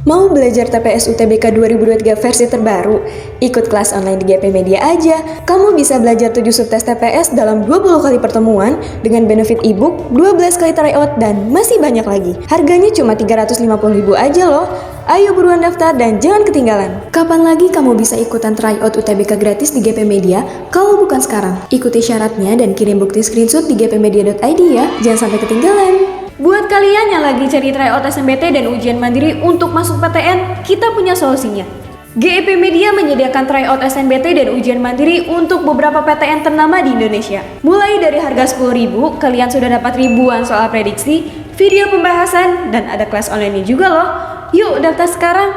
Mau belajar TPS UTBK 2023 versi terbaru? Ikut kelas online di GP Media aja. Kamu bisa belajar 7 subtes TPS dalam 20 kali pertemuan dengan benefit ebook, 12 kali tryout, dan masih banyak lagi. Harganya cuma 350.000 aja loh. Ayo buruan daftar dan jangan ketinggalan. Kapan lagi kamu bisa ikutan tryout UTBK gratis di GP Media kalau bukan sekarang? Ikuti syaratnya dan kirim bukti screenshot di gpmedia.id ya. Jangan sampai ketinggalan. Buat kalian yang lagi cari tryout SNMPT dan ujian mandiri untuk masuk PTN, kita punya solusinya. GEP Media menyediakan tryout SNMPT dan ujian mandiri untuk beberapa PTN ternama di Indonesia. Mulai dari harga 10.000, kalian sudah dapat ribuan soal prediksi, video pembahasan, dan ada kelas online juga loh. Yuk daftar sekarang.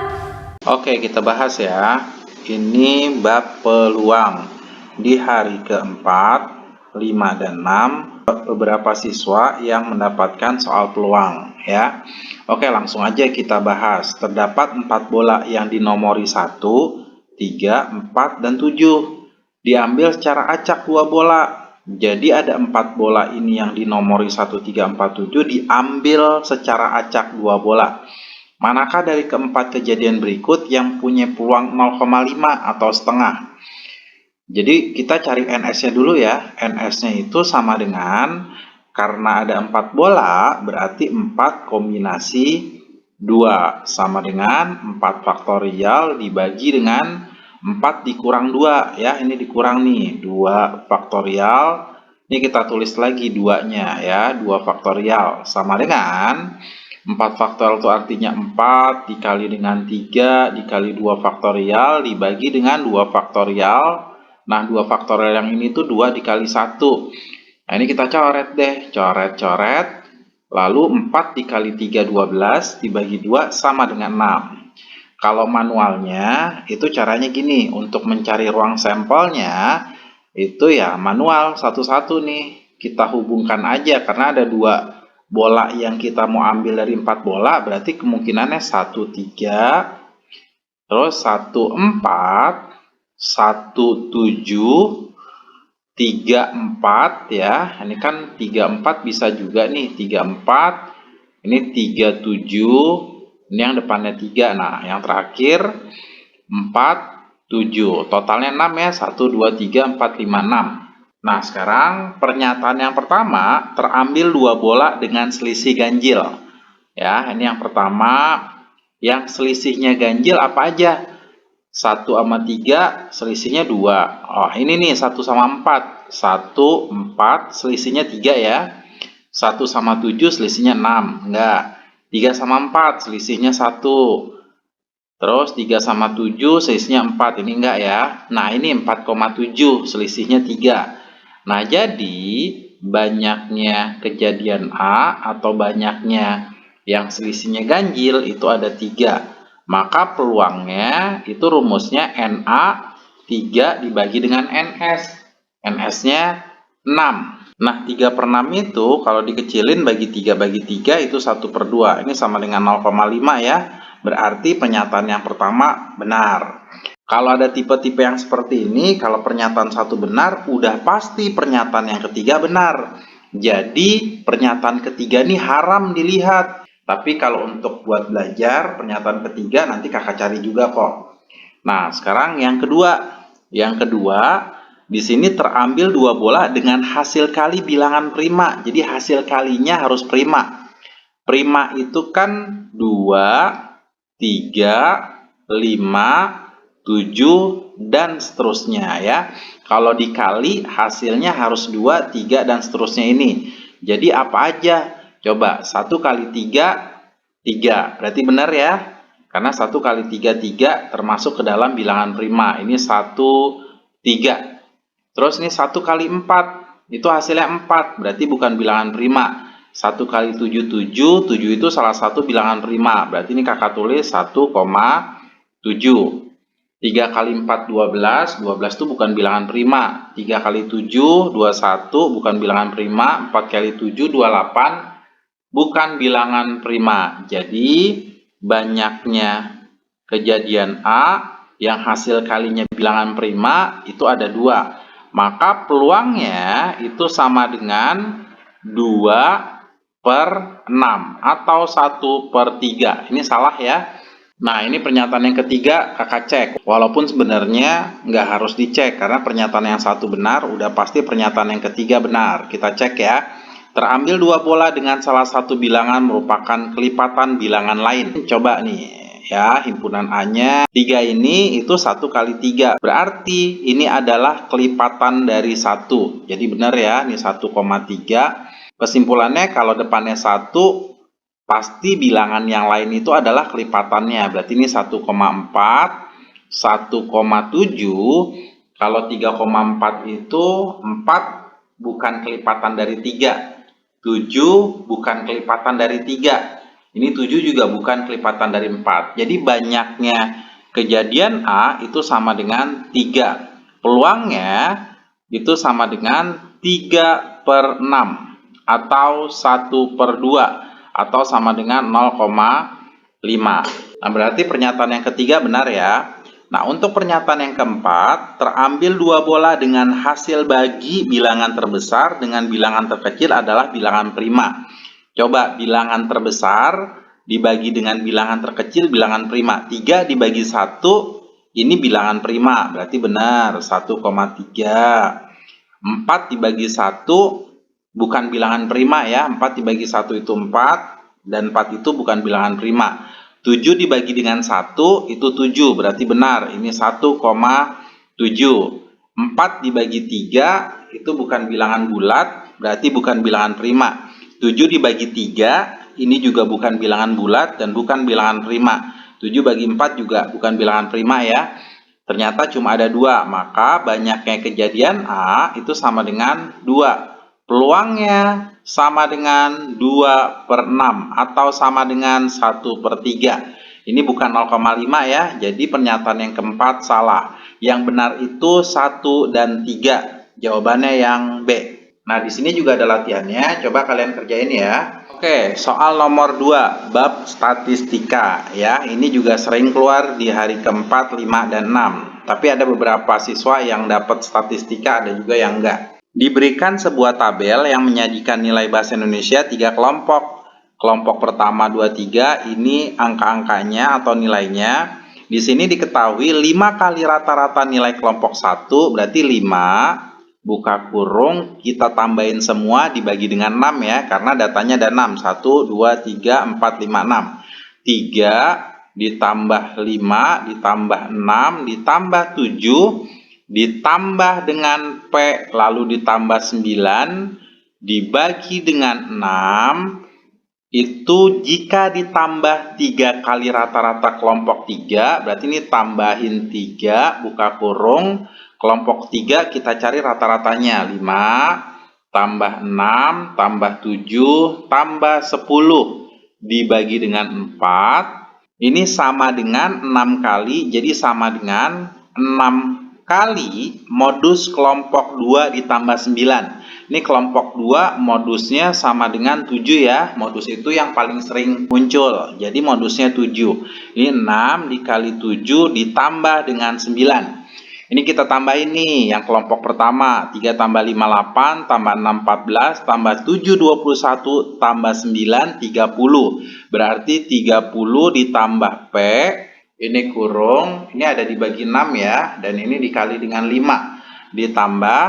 Oke, kita bahas ya. Ini bab peluang. Di hari keempat, 5 dan 6, beberapa siswa yang mendapatkan soal peluang ya. Oke, langsung aja kita bahas. Terdapat 4 bola yang dinomori 1, 3, 4, dan 7. Diambil secara acak 2 bola. Jadi ada 4 bola ini yang dinomori 1, 3, 4, 7 diambil secara acak 2 bola. Manakah dari keempat kejadian berikut yang punya peluang 0,5 atau setengah? Jadi kita cari NS-nya dulu ya. NS-nya itu sama dengan, karena ada 4 bola, berarti 4 kombinasi 2. Sama dengan 4 faktorial dibagi dengan 4 dikurang 2. Ya, ini dikurang nih. 2 faktorial. Ini kita tulis lagi 2-nya ya. 2 faktorial. Sama dengan 4 faktorial itu artinya 4 dikali dengan 3 dikali 2 faktorial dibagi dengan 2 faktorial. Nah, 2 faktorial yang ini tuh 2 dikali 1. Nah, ini kita coret deh. Coret-coret. Lalu 4 dikali 3, 12 dibagi 2 sama dengan 6. Kalau manualnya, itu caranya gini. Untuk mencari ruang sampelnya, itu ya manual satu-satu nih. Kita hubungkan aja, karena ada 2 bola yang kita mau ambil dari 4 bola, berarti kemungkinannya 1, 3, terus 1, 4, 1, 7, 3, 4 ya. Ini kan 3, 4 bisa juga nih. 3, 4. Ini 3, 7. Ini yang depannya 3. Nah, yang terakhir 4, 7. Totalnya 6 ya. 1, 2, 3, 4, 5, 6. Nah, sekarang pernyataan yang pertama terambil 2 bola dengan selisih ganjil. Ya, ini yang pertama. Yang selisihnya ganjil apa aja? 1 sama 3 selisihnya 2. Oh, ini nih 1 sama 4. 1, 4 selisihnya 3 ya. 1 sama 7 selisihnya 6. Enggak. 3 sama 4 selisihnya 1. Terus 3 sama 7 selisihnya 4. Ini enggak ya. Nah, ini 4,7 selisihnya 3. Nah, jadi banyaknya kejadian A atau banyaknya yang selisihnya ganjil itu ada 3. Maka peluangnya itu rumusnya NA 3 dibagi dengan NS. NS-nya 6. Nah, 3/6 itu kalau dikecilin bagi 3 itu 1/2. Ini sama dengan 0,5 ya. Berarti pernyataan yang pertama benar. Kalau ada tipe-tipe yang seperti ini, kalau pernyataan satu benar, udah pasti pernyataan yang ketiga benar. Jadi, pernyataan ketiga ini haram dilihat. Tapi kalau untuk buat belajar, pernyataan ketiga nanti kakak cari juga kok. Nah, sekarang yang kedua. Yang kedua, di sini terambil 2 bola dengan hasil kali bilangan prima. Jadi hasil kalinya harus prima. Prima itu kan 2, 3, 5, 7, dan seterusnya ya. Kalau dikali hasilnya harus 2, 3, dan seterusnya ini. Jadi apa aja? Coba 1 kali 3, 3. Berarti benar ya. Karena 1 kali 3, 3 termasuk ke dalam bilangan prima. Ini 1, 3. Terus ini 1 kali 4. Itu hasilnya 4. Berarti bukan bilangan prima. 1 kali 7, 7. 7 itu salah satu bilangan prima. Berarti ini kakak tulis 1,7. 3 kali 4, 12. 12 itu bukan bilangan prima. 3 kali 7, 21. Bukan bilangan prima. 4 kali 7, 28. Bukan bilangan prima. Jadi, banyaknya kejadian A yang hasil kalinya bilangan prima itu ada 2. Maka peluangnya itu sama dengan 2/6 atau 1/3. Ini salah ya. Nah, ini pernyataan yang ketiga kakak cek. Walaupun sebenarnya nggak harus dicek, karena pernyataan yang satu benar, udah pasti pernyataan yang ketiga benar. Kita cek ya. Terambil dua bola dengan salah satu bilangan merupakan kelipatan bilangan lain. Coba nih ya, himpunan A-nya 3 ini itu 1 kali 3. Berarti ini adalah kelipatan dari 1. Jadi benar ya, ini 1,3. Kesimpulannya kalau depannya 1, pasti bilangan yang lain itu adalah kelipatannya. Berarti ini 1,4, 1,7. Kalau 3,4 itu 4 bukan kelipatan dari 3. 7 bukan kelipatan dari 3. Ini 7 juga bukan kelipatan dari 4. Jadi banyaknya kejadian A itu sama dengan 3. Peluangnya itu sama dengan 3/6 atau 1/2 atau sama dengan 0,5. Nah, berarti pernyataan yang ketiga benar ya. Nah, untuk pernyataan yang keempat, terambil dua bola dengan hasil bagi bilangan terbesar dengan bilangan terkecil adalah bilangan prima. Coba bilangan terbesar dibagi dengan bilangan terkecil, bilangan prima. 3 dibagi 1, ini bilangan prima, berarti benar, 1,3. 4 dibagi 1 bukan bilangan prima ya, 4 dibagi 1 itu 4, dan 4 itu bukan bilangan prima. 7 dibagi dengan 1 itu 7, berarti benar, ini 1,7. 4 dibagi 3 itu bukan bilangan bulat, berarti bukan bilangan prima. 7 dibagi 3, ini juga bukan bilangan bulat dan bukan bilangan prima. 7 bagi 4 juga bukan bilangan prima ya. Ternyata cuma ada 2, maka banyaknya kejadian A itu sama dengan 2. Peluangnya sama dengan 2/6 atau sama dengan 1/3. Ini bukan 0,5 ya, jadi pernyataan yang keempat salah. Yang benar itu 1 dan 3. Jawabannya yang B. Nah, di sini juga ada latihannya, coba kalian kerjain ya. Oke, soal nomor 2, bab statistika ya. Ini juga sering keluar di hari keempat, 5, dan 6. Tapi ada beberapa siswa yang dapat statistika, ada juga yang enggak. Diberikan sebuah tabel yang menyajikan nilai bahasa Indonesia 3 kelompok. Kelompok pertama 23 ini angka-angkanya atau nilainya. Di sini diketahui 5 kali rata-rata nilai kelompok 1 berarti 5. Buka kurung, kita tambahin semua dibagi dengan 6 ya, karena datanya ada 6. 1, 2, 3, 4, 5, 6. 3 ditambah 5, ditambah 6, ditambah 7, ditambah dengan P, lalu ditambah 9, dibagi dengan 6, itu jika ditambah 3 kali rata-rata kelompok 3, berarti ini tambahin 3, buka kurung, kelompok 3 kita cari rata-ratanya, 5, tambah 6, tambah 7, tambah 10, dibagi dengan 4, ini sama dengan 6 kali, jadi sama dengan 6 kali modus kelompok 2 ditambah 9. Ini kelompok 2 modusnya sama dengan 7 ya. Modus itu yang paling sering muncul. Jadi modusnya 7. Ini 6 dikali 7 ditambah dengan 9. Ini kita tambahin nih yang kelompok pertama. 3 tambah 5 8, tambah 6 14, tambah 7 21, tambah 9 30. Berarti 30 ditambah P, ini kurung, ini ada dibagi 6 ya, dan ini dikali dengan 5, ditambah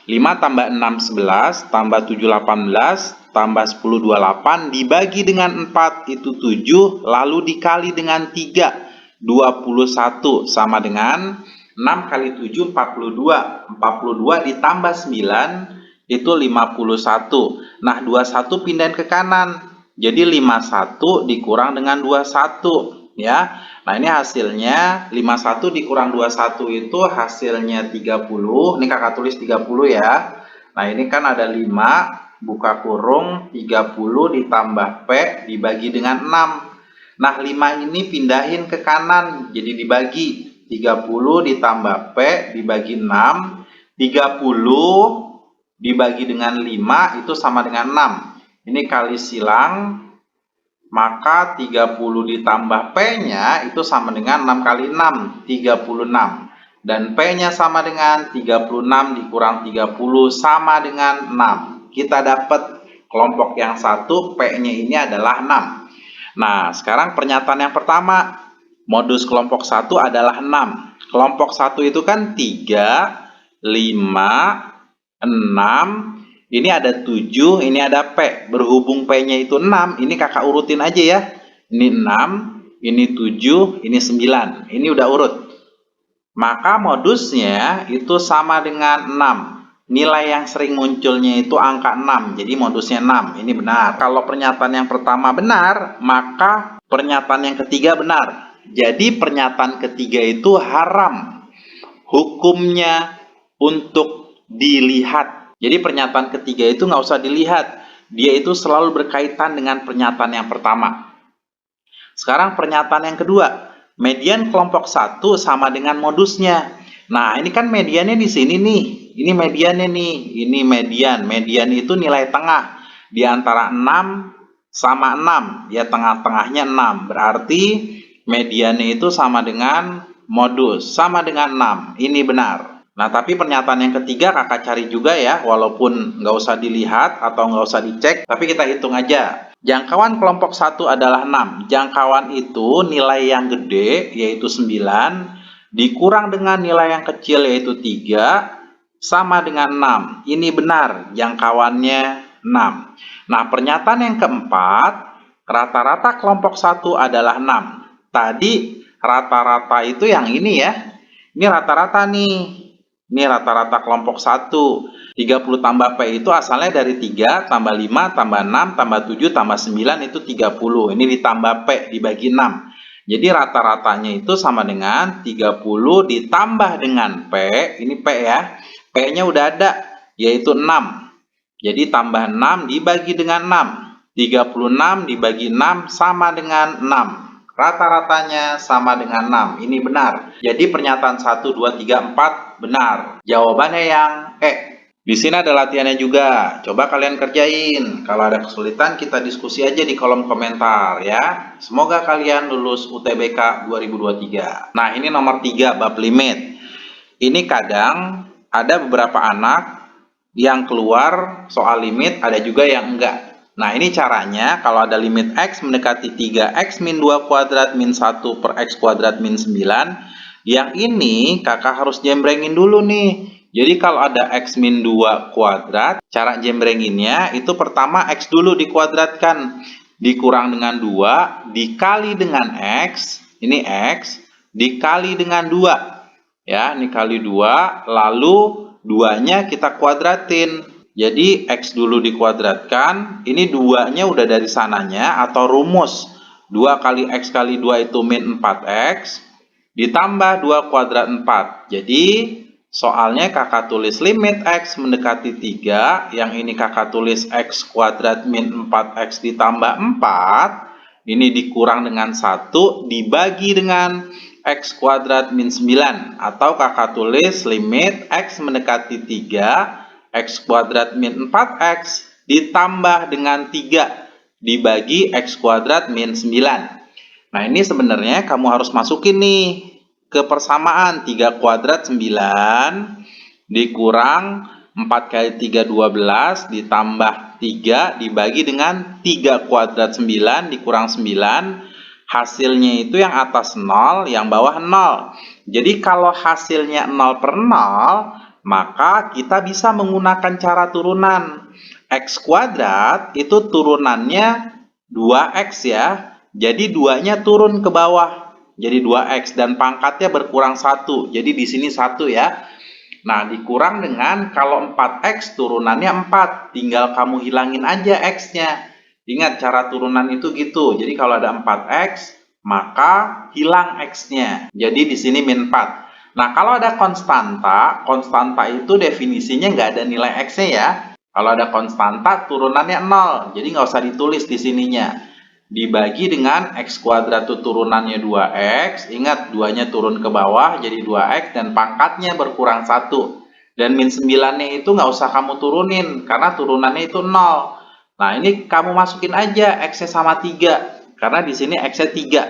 5 tambah 6 11, tambah 7 18, tambah 10 28, dibagi dengan 4 itu 7, lalu dikali dengan 3, 21, sama dengan 6 kali 7 42, 42 ditambah 9 itu 51. Nah, 21 pindahin ke kanan, jadi 51 dikurang dengan 21 ya. Nah, ini hasilnya 51 dikurang 21 itu hasilnya 30. Ini kakak tulis 30 ya. Nah, ini kan ada 5, buka kurung, 30 ditambah P dibagi dengan 6. Nah, 5 ini pindahin ke kanan, jadi dibagi. 30 ditambah P dibagi 6. 30 dibagi dengan 5 itu sama dengan 6. Ini kali silang, maka 30 ditambah P-nya itu sama dengan 6 kali 6, 36. Dan P-nya sama dengan 36 dikurang 30 sama dengan 6. Kita dapat kelompok yang satu, P-nya ini adalah 6. Nah, sekarang pernyataan yang pertama. Modus kelompok 1 adalah 6. Kelompok 1 itu kan 3, 5, 6. Ini ada 7, ini ada P. Berhubung P-nya itu 6, ini kakak urutin aja ya. Ini 6, ini 7, ini 9. Ini udah urut. Maka modusnya itu sama dengan 6. Nilai yang sering munculnya itu angka 6. Jadi modusnya 6. Ini benar. Kalau pernyataan yang pertama benar, maka pernyataan yang ketiga benar. Jadi pernyataan ketiga itu haram. Hukumnya untuk dilihat. Jadi pernyataan ketiga itu nggak usah dilihat. Dia itu selalu berkaitan dengan pernyataan yang pertama. Sekarang pernyataan yang kedua. Median kelompok 1 sama dengan modusnya. Nah, ini kan mediannya di sini nih. Ini mediannya nih. Ini median. Median itu nilai tengah. Di antara 6 sama 6. Ya, tengah-tengahnya 6. Berarti mediannya itu sama dengan modus. Sama dengan 6. Ini benar. Nah, tapi pernyataan yang ketiga kakak cari juga ya. Walaupun nggak usah dilihat atau nggak usah dicek. Tapi kita hitung aja. Jangkauan kelompok 1 adalah 6. Jangkauan itu nilai yang gede yaitu 9 dikurang dengan nilai yang kecil yaitu 3 sama dengan 6. Ini benar, jangkauannya 6. Nah, pernyataan yang keempat, rata-rata kelompok 1 adalah 6. Tadi rata-rata itu yang ini ya. Ini rata-rata nih. Ini rata-rata kelompok 1. 30 tambah P itu asalnya dari 3 tambah 5 tambah 6 tambah 7 tambah 9 itu 30. Ini ditambah P dibagi 6. Jadi rata-ratanya itu sama dengan 30 ditambah dengan P. Ini P ya. P-nya udah ada yaitu 6. Jadi tambah 6 dibagi dengan 6. 36 dibagi 6 sama dengan 6. Rata-ratanya sama dengan 6. Ini benar. Jadi pernyataan 1, 2, 3, 4 benar. Jawabannya yang E. Di sini ada latihannya juga. Coba kalian kerjain. Kalau ada kesulitan kita diskusi aja di kolom komentar ya. Semoga kalian lulus UTBK 2023. Nah, ini nomor 3 bab limit. Ini kadang ada beberapa anak yang keluar soal limit, ada juga yang enggak. Nah, ini caranya kalau ada limit X mendekati 3X min 2 kuadrat min 1 per X kuadrat min 9. Yang ini kakak harus jembrengin dulu nih. Jadi kalau ada X min 2 kuadrat, cara jembrenginnya itu pertama X dulu dikuadratkan. Dikurang dengan 2, dikali dengan X, ini X, dikali dengan 2. Ya, ini kali 2, lalu 2-nya kita kuadratin. Jadi X dulu dikuadratkan, ini 2-nya udah dari sananya atau rumus. 2 kali X kali 2 itu min 4X, ditambah 2 kuadrat 4. Jadi soalnya kakak tulis limit X mendekati 3, yang ini kakak tulis X kuadrat min 4X ditambah 4, ini dikurang dengan 1, dibagi dengan X kuadrat min 9, atau kakak tulis limit X mendekati 3, X kuadrat min 4X ditambah dengan 3 dibagi X kuadrat min 9. Nah, ini sebenarnya kamu harus masukin nih ke persamaan. 3 kuadrat 9 dikurang 4 kali 3 12 ditambah 3 dibagi dengan 3 kuadrat 9 dikurang 9. Hasilnya itu yang atas 0, yang bawah 0. Jadi kalau hasilnya 0 per 0, maka kita bisa menggunakan cara turunan. X kuadrat itu turunannya 2X ya. Jadi 2-nya turun ke bawah. Jadi 2X dan pangkatnya berkurang 1. Jadi di sini 1 ya. Nah, dikurang dengan kalau 4X turunannya 4. Tinggal kamu hilangin aja X-nya. Ingat cara turunan itu gitu. Jadi kalau ada 4X, maka hilang X-nya. Jadi di sini min 4. Nah, kalau ada konstanta, konstanta itu definisinya nggak ada nilai X-nya ya. Kalau ada konstanta, turunannya 0. Jadi nggak usah ditulis di sininya. Dibagi dengan X kuadrat itu turunannya 2X. Ingat, 2-nya turun ke bawah, jadi 2X. Dan pangkatnya berkurang 1. Dan min 9-nya itu nggak usah kamu turunin, karena turunannya itu 0. Nah, ini kamu masukin aja X-nya sama 3. Karena di sini X-nya 3.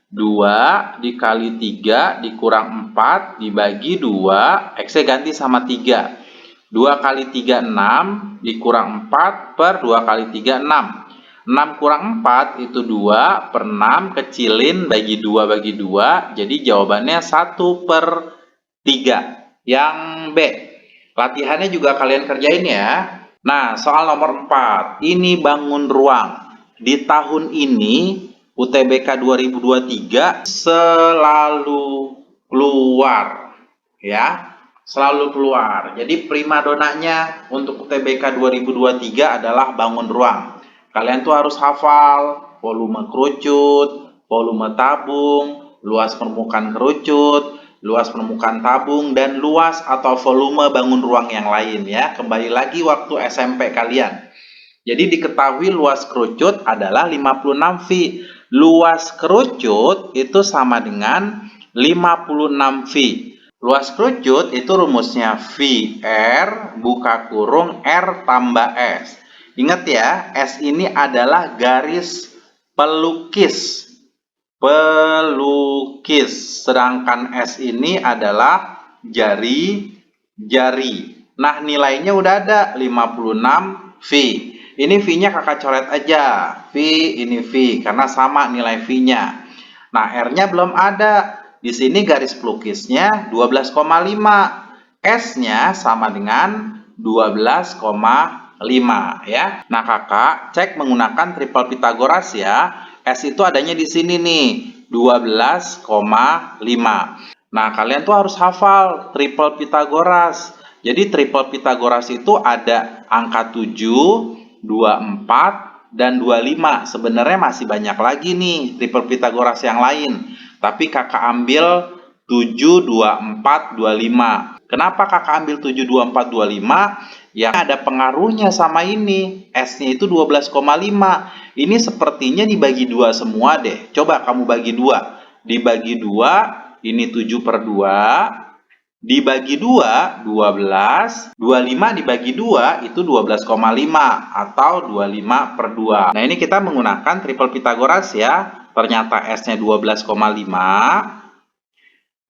2 dikali 3 dikurang 4 dibagi 2, X-nya ganti sama 3. 2 kali 3, 6, dikurang 4 per 2 kali 3, 6. 6 kurang 4 itu 2 per 6, kecilin bagi 2, jadi jawabannya 1/3. Yang B. Latihannya juga kalian kerjain ya. Nah, soal nomor 4. Ini bangun ruang. Di tahun ini, UTBK 2023 selalu keluar. Ya, selalu keluar. Jadi primadonanya untuk UTBK 2023 adalah bangun ruang. Kalian tuh harus hafal volume kerucut, volume tabung, luas permukaan kerucut, luas permukaan tabung, dan luas atau volume bangun ruang yang lain ya. Kembali lagi waktu SMP kalian. Jadi diketahui luas kerucut adalah 56 V. Luas kerucut itu sama dengan 56 V. Luas kerucut itu rumusnya VR buka kurung R tambah S. Ingat ya, S ini adalah garis pelukis. Sedangkan S ini adalah jari. Nah, nilainya udah ada 56 V. Ini V-nya kakak coret aja. V, ini V, karena sama nilai V-nya. Nah, R-nya belum ada. Di sini garis pelukisnya 12,5. S-nya sama dengan 12,5 ya. Nah, kakak cek menggunakan triple Pythagoras ya. S itu adanya di sini nih, 12,5. Nah, kalian tuh harus hafal triple Pythagoras. Jadi triple Pythagoras itu ada angka 7, 24, dan 25. Sebenarnya masih banyak lagi nih triple Pythagoras yang lain. Tapi kakak ambil 7, 24, 25. Kenapa kakak ambil 7, 24, 25? Yang ada pengaruhnya sama ini. S-nya itu 12,5. Ini sepertinya dibagi 2 semua deh. Coba kamu bagi 2. Dibagi 2, ini 7/2. Dibagi 2, 12. 25 dibagi 2, itu 12,5 atau 25/2. Nah, ini kita menggunakan triple Pythagoras ya. Ternyata S-nya 12,5.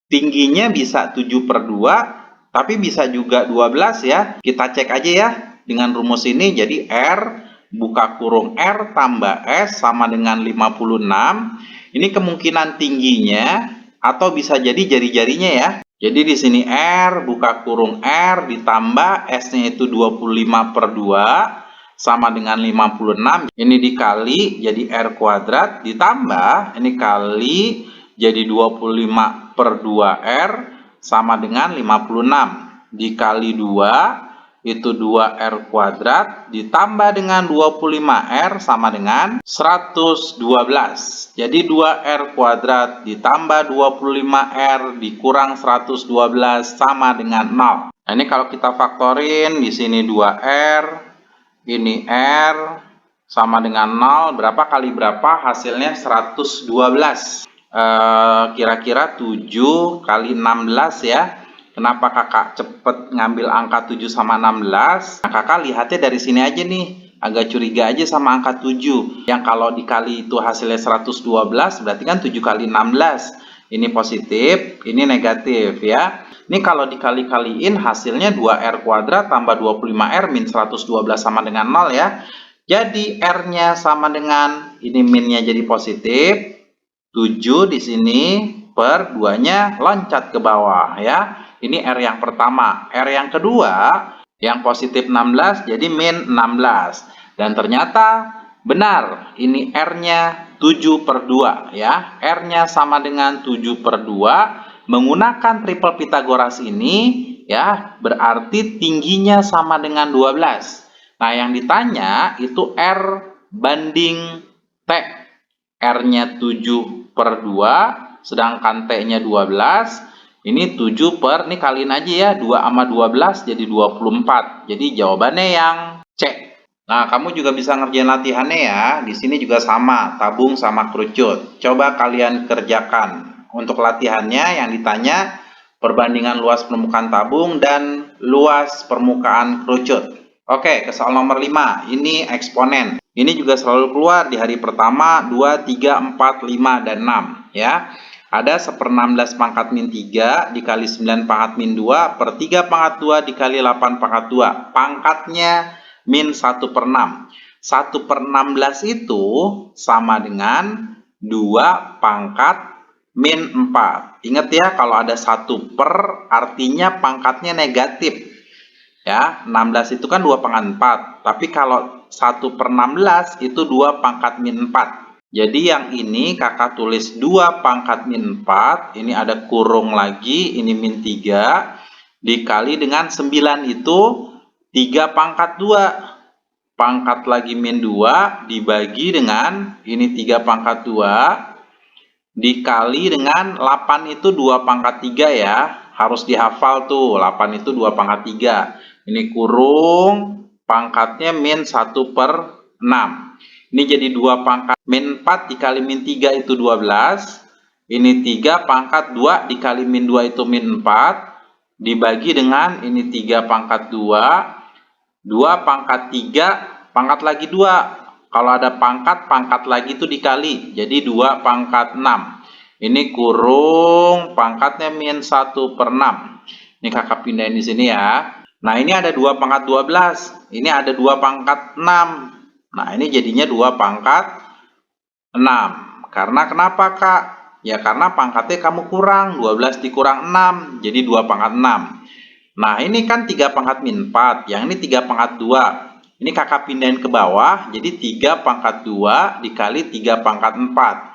Tingginya bisa 7/2, tapi bisa juga 12 ya. Kita cek aja ya dengan rumus ini. Jadi R buka kurung R tambah S sama dengan 56. Ini kemungkinan tingginya atau bisa jadi jari-jarinya ya. Jadi di sini R buka kurung R ditambah S-nya itu 25/2 sama dengan 56. Ini dikali jadi R kuadrat ditambah ini kali jadi 25/2R sama dengan 56. Dikali 2 itu 2R kuadrat ditambah dengan 25R sama dengan 112. Jadi 2R kuadrat ditambah 25R dikurang 112 sama dengan 0. Nah, ini kalau kita faktorin di sini 2R, ini R sama dengan 0, berapa kali berapa? Hasilnya 112. Kira-kira 7 kali 16 ya. Kenapa kakak cepet ngambil angka 7 sama 16? Nah, kakak lihatnya dari sini aja nih. Agak curiga aja sama angka 7. Yang kalau dikali itu hasilnya 112, berarti kan 7 kali 16. Ini positif, ini negatif ya. Ini kalau dikali-kaliin hasilnya 2R kuadrat tambah 25R min 112 sama dengan 0 ya. Jadi R-nya sama dengan, ini minnya jadi positif. 7 di sini per 2-nya loncat ke bawah ya. Ini R yang pertama. R yang kedua, yang positif 16, jadi min 16. Dan ternyata benar, ini R-nya 7/2 ya. R-nya sama dengan 7/2. Menggunakan triple Pythagoras ini ya, berarti tingginya sama dengan 12. Nah, yang ditanya itu R banding T. R-nya 7/2, sedangkan T-nya 12. Ini 7 per, ini kaliin aja ya, 2 sama 12 jadi 24. Jadi jawabannya yang C. Nah, kamu juga bisa ngerjain latihannya ya. Di sini juga sama, tabung sama kerucut. Coba kalian kerjakan. Untuk latihannya yang ditanya perbandingan luas permukaan tabung dan luas permukaan kerucut. Oke, ke soal nomor 5. Ini eksponen. Ini juga selalu keluar di hari pertama, 2, 3, 4, 5, dan 6 ya. Ada 1/16 pangkat min 3 dikali 9 pangkat min 2 per 3 pangkat 2 dikali 8 pangkat 2. Pangkatnya min 1/6. 1/16 itu sama dengan 2 pangkat min 4. Ingat ya, kalau ada 1 per artinya pangkatnya negatif. Ya, 16 itu kan 2 pangkat 4. Tapi kalau 1/16 itu 2 pangkat min 4. Jadi yang ini kakak tulis 2 pangkat min 4. Ini ada kurung lagi, ini min 3. Dikali dengan 9 itu 3 pangkat 2. Pangkat lagi min 2 dibagi dengan ini 3 pangkat 2 dikali dengan 8 itu 2 pangkat 3 ya. Harus dihafal tuh, 8 itu 2 pangkat 3. Ini kurung pangkatnya min 1/6. Ini jadi 2 pangkat min 4 dikali min 3 itu 12. Ini 3 pangkat 2 dikali min 2 itu min 4. Dibagi dengan ini 3 pangkat 2. 2 pangkat 3, pangkat lagi 2. Kalau ada pangkat lagi itu dikali. Jadi 2 pangkat 6. Ini kurung pangkatnya min 1/6. Ini kakak pindahin di sini ya. Nah, ini ada 2 pangkat 12. Ini ada 2 pangkat 6. Nah, ini jadinya 2 pangkat 6. Karena kenapa, Kak? Ya, karena pangkatnya kamu kurang. 12 dikurang 6. Jadi 2 pangkat 6. Nah, ini kan 3 pangkat min 4. Yang ini 3 pangkat 2. Ini kakak pindahin ke bawah. Jadi 3 pangkat 2 dikali 3 pangkat 4.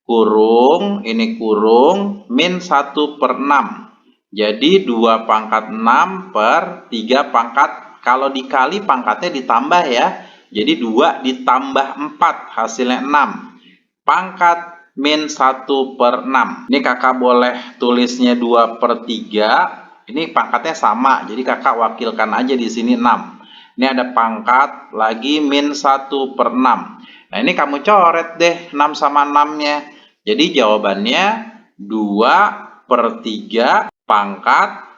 Kurung, ini kurung, min 1/6. Jadi 2 pangkat 6 per 3 pangkat. Kalau dikali pangkatnya ditambah ya. Jadi 2 ditambah 4. Hasilnya 6. Pangkat min 1/6. Ini kakak boleh tulisnya 2/3. Ini pangkatnya sama, jadi kakak wakilkan aja di sini 6. Ini ada pangkat lagi min 1/6. Nah, ini kamu coret deh 6 sama 6-nya. Jadi jawabannya 2/3 pangkat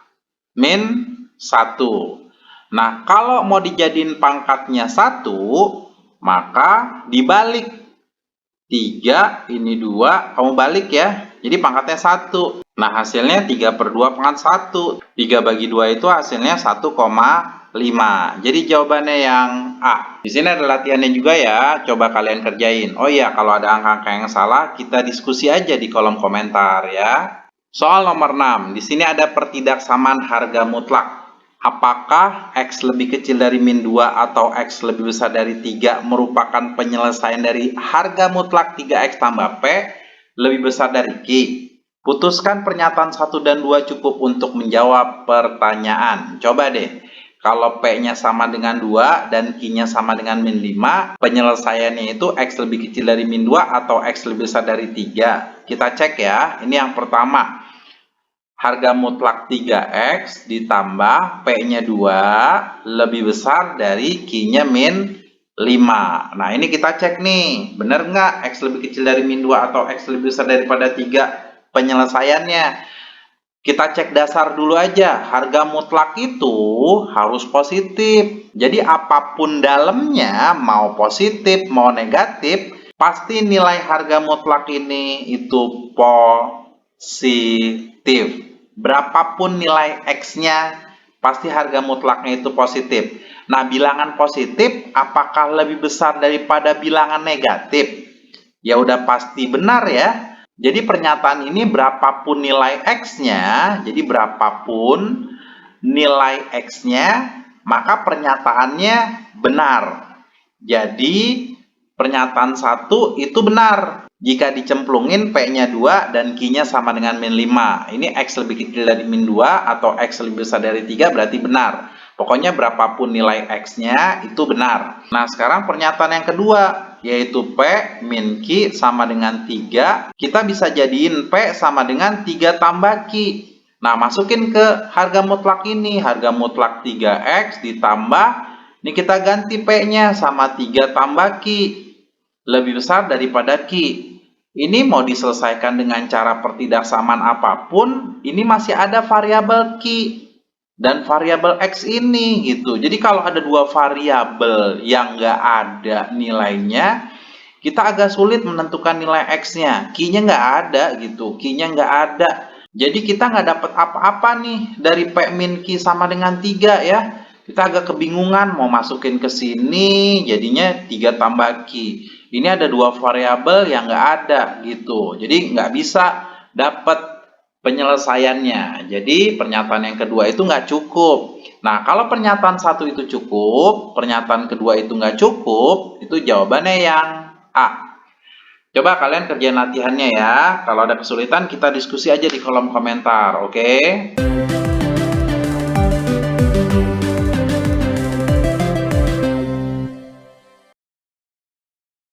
min 1. Nah, kalau mau dijadiin pangkatnya 1, maka dibalik. 3, ini 2, kamu balik ya. Jadi pangkatnya 1. Nah, hasilnya 3/2 pangkat 1. 3 bagi 2 itu hasilnya 1,5. Jadi jawabannya yang A. Di sini ada latihannya juga ya. Coba kalian kerjain. Oh iya, kalau ada angka-angka yang salah, kita diskusi aja di kolom komentar ya. Soal nomor 6. Di sini ada pertidaksamaan harga mutlak. Apakah X lebih kecil dari min 2 atau X lebih besar dari 3 merupakan penyelesaian dari harga mutlak 3X tambah P lebih besar dari Q? Putuskan pernyataan 1 dan 2 cukup untuk menjawab pertanyaan. Coba deh, kalau P-nya sama dengan 2 dan Q-nya sama dengan min 5, penyelesaiannya itu X lebih kecil dari min 2 atau X lebih besar dari 3. Kita cek ya, ini yang pertama. Harga mutlak 3X ditambah P-nya 2 lebih besar dari Q-nya min 5. Nah, ini kita cek nih. Benar nggak X lebih kecil dari min 2 atau X lebih besar daripada 3 penyelesaiannya? Kita cek dasar dulu aja. Harga mutlak itu harus positif. Jadi apapun dalamnya, mau positif, mau negatif, pasti nilai harga mutlak ini itu positif. Berapapun nilai X-nya, pasti harga mutlaknya itu positif. Nah, bilangan positif apakah lebih besar daripada bilangan negatif? Ya udah pasti benar ya. Jadi pernyataan ini berapapun nilai X-nya, jadi berapapun nilai X-nya, maka pernyataannya benar. Jadi pernyataan 1 itu benar. Jika dicemplungin P-nya 2 dan Q-nya sama dengan min 5. Ini X lebih kecil dari min 2 atau X lebih besar dari 3 berarti benar. Pokoknya berapapun nilai X-nya itu benar. Nah, sekarang pernyataan yang kedua, yaitu P min Q sama dengan 3. Kita bisa jadiin P sama dengan 3 tambah Q. Nah, masukin ke harga mutlak ini. Harga mutlak 3X ditambah, ini kita ganti P-nya sama 3 tambah Q. Lebih besar daripada Q. Ini mau diselesaikan dengan cara pertidaksamaan apapun, ini masih ada variabel Q dan variabel X ini gitu. Jadi kalau ada dua variabel yang nggak ada nilainya, kita agak sulit menentukan nilai X-nya. Q-nya nggak ada gitu, Q-nya nggak ada. Jadi kita nggak dapat apa-apa nih dari P min Q sama dengan 3 ya. Kita agak kebingungan mau masukin ke sini, jadinya 3 tambah Q. Ini ada 2 variabel yang nggak ada gitu. Jadi nggak bisa dapat penyelesaiannya. Jadi pernyataan yang kedua itu nggak cukup. Nah, kalau pernyataan satu itu cukup, pernyataan kedua itu nggak cukup, itu jawabannya yang A. Coba kalian kerjain latihannya ya. Kalau ada kesulitan, kita diskusi aja di kolom komentar, oke?